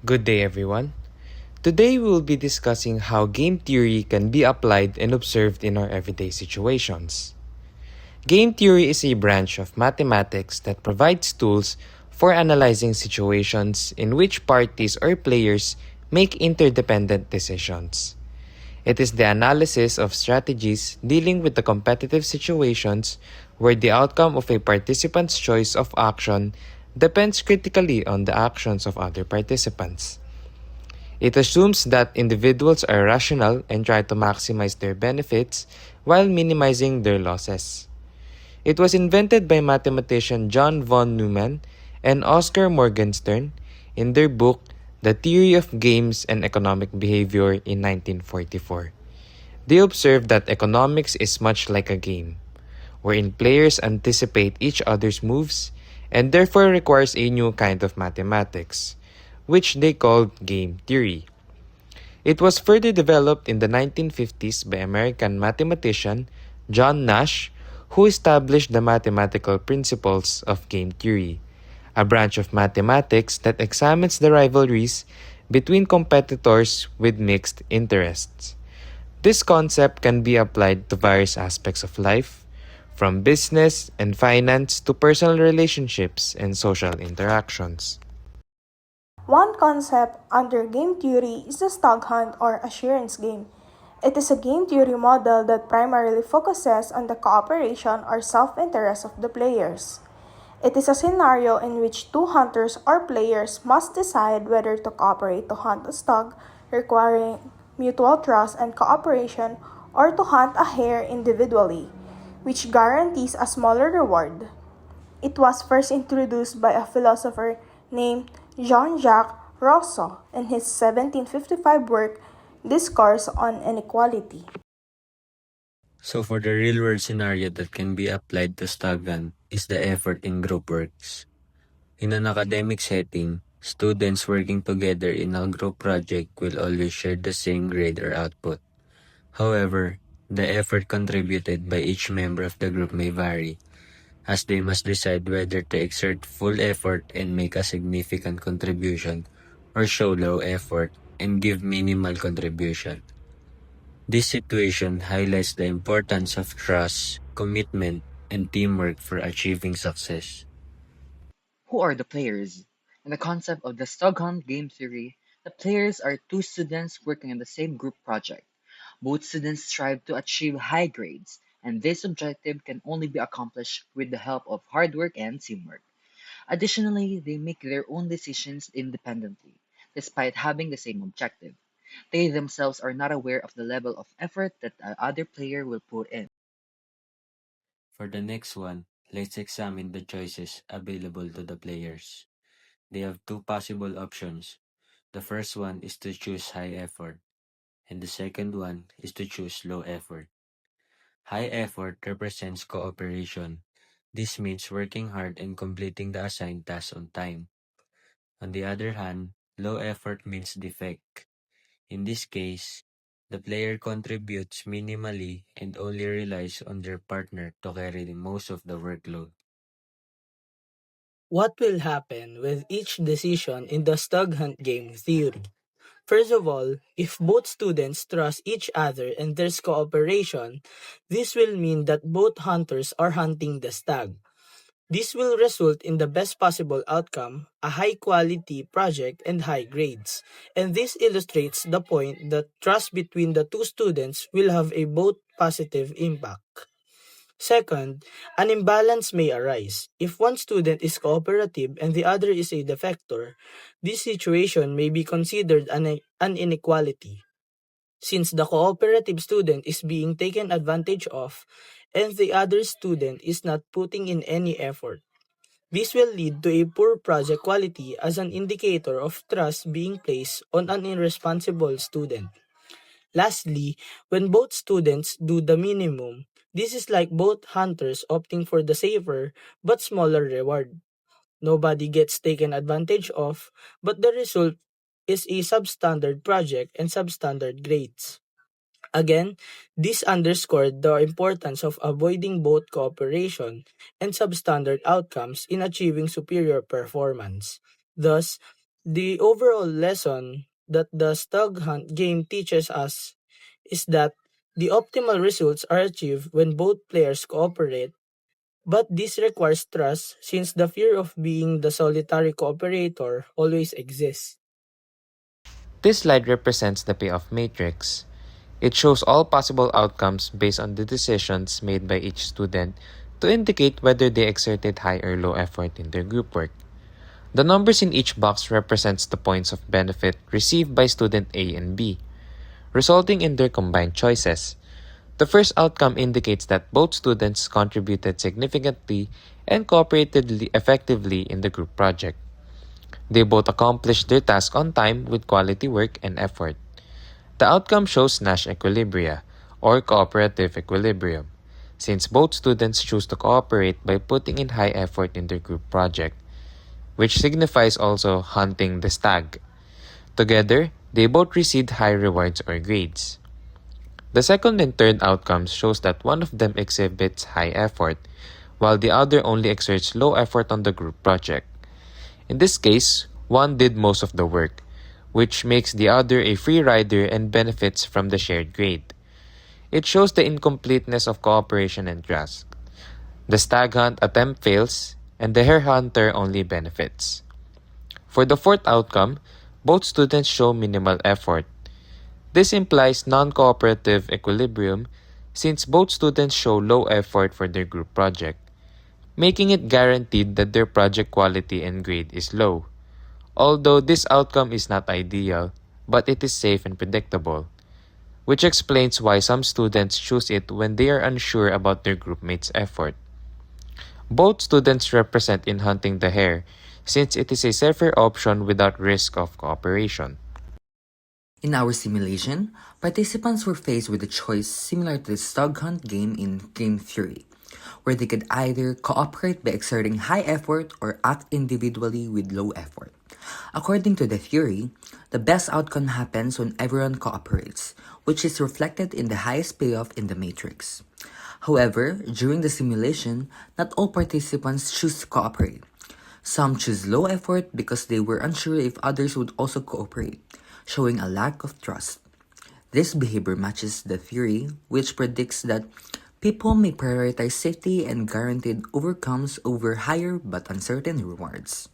Good day, everyone. Today we will be discussing how game theory can be applied and observed in our everyday situations. Game theory is a branch of mathematics that provides tools for analyzing situations in which parties or players make interdependent decisions. It is the analysis of strategies dealing with the competitive situations where the outcome of a participant's choice of action depends critically on the actions of other participants. It assumes that individuals are rational and try to maximize their benefits while minimizing their losses. It was invented by mathematician John von Neumann and Oscar Morgenstern in their book The Theory of Games and Economic Behavior in 1944. They observed that economics is much like a game, wherein players anticipate each other's moves and therefore requires a new kind of mathematics, which they called game theory. It was further developed in the 1950s by American mathematician John Nash, who established the mathematical principles of game theory, a branch of mathematics that examines the rivalries between competitors with mixed interests. This concept can be applied to various aspects of life, from business and finance to personal relationships and social interactions. One concept under game theory is the stag hunt or assurance game. It is a game theory model that primarily focuses on the cooperation or self-interest of the players. It is a scenario in which two hunters or players must decide whether to cooperate to hunt a stag, requiring mutual trust and cooperation, or to hunt a hare individually, which guarantees a smaller reward. It was first introduced by a philosopher named Jean-Jacques Rousseau in his 1755 work Discourse on Inequality. So for the real-world scenario that can be applied to Stagan is the effort in group works. In an academic setting, students working together in a group project will always share the same grade or output. However, the effort contributed by each member of the group may vary, as they must decide whether to exert full effort and make a significant contribution or show low effort and give minimal contribution. This situation highlights the importance of trust, commitment, and teamwork for achieving success. Who are the players? In the concept of the Stockholm game theory, the players are two students working on the same group project. Both students strive to achieve high grades, and this objective can only be accomplished with the help of hard work and teamwork. Additionally, they make their own decisions independently, despite having the same objective. They themselves are not aware of the level of effort that the other player will put in. For the next one, let's examine the choices available to the players. They have two possible options. The first one is to choose high effort, and the second one is to choose low effort. High effort represents cooperation. This means working hard and completing the assigned task on time. On the other hand, low effort means defect. In this case, the player contributes minimally and only relies on their partner to carry most of the workload. What will happen with each decision in the stag hunt game theory? First of all, if both students trust each other and there's cooperation, this will mean that both hunters are hunting the stag. This will result in the best possible outcome, a high quality project and high grades. And this illustrates the point that trust between the two students will have a both positive impact. Second, an imbalance may arise. If one student is cooperative and the other is a defector, this situation may be considered an inequality, since the cooperative student is being taken advantage of and the other student is not putting in any effort. This will lead to a poor project quality as an indicator of trust being placed on an irresponsible student. Lastly, when both students do the minimum, this is like both hunters opting for the safer but smaller reward. Nobody gets taken advantage of, but the result is a substandard project and substandard grades. Again, this underscored the importance of avoiding both cooperation and substandard outcomes in achieving superior performance. Thus, The overall lesson that the Stug Hunt game teaches us is that the optimal results are achieved when both players cooperate, but this requires trust since the fear of being the solitary cooperator always exists. This slide represents the payoff matrix. It shows all possible outcomes based on the decisions made by each student to indicate whether they exerted high or low effort in their group work. The numbers in each box represents the points of benefit received by student A and B, resulting in their combined choices. The first outcome indicates that both students contributed significantly and cooperated effectively in the group project. They both accomplished their task on time with quality work and effort. The outcome shows Nash equilibria, or cooperative equilibrium, since both students choose to cooperate by putting in high effort in their group project, which signifies also hunting the stag. Together, they both received high rewards or grades. The second and third outcomes shows that one of them exhibits high effort, while the other only exerts low effort on the group project. In this case, one did most of the work, which makes the other a free rider and benefits from the shared grade. It shows the incompleteness of cooperation and trust. The stag hunt attempt fails, and the hare hunter only benefits. For the fourth outcome, both students show minimal effort. This implies non-cooperative equilibrium since both students show low effort for their group project, making it guaranteed that their project quality and grade is low. Although this outcome is not ideal, but it is safe and predictable, which explains why some students choose it when they are unsure about their groupmates' effort. Both students represent in hunting the hare, since it is a safer option without risk of cooperation. In our simulation, participants were faced with a choice similar to the Stug Hunt game in Game Theory, where they could either cooperate by exerting high effort or act individually with low effort. According to the theory, the best outcome happens when everyone cooperates, which is reflected in the highest payoff in the matrix. However, during the simulation, not all participants choose to cooperate. Some choose low effort because they were unsure if others would also cooperate, showing a lack of trust. This behavior matches the theory, which predicts that people may prioritize safety and guaranteed outcomes over higher but uncertain rewards.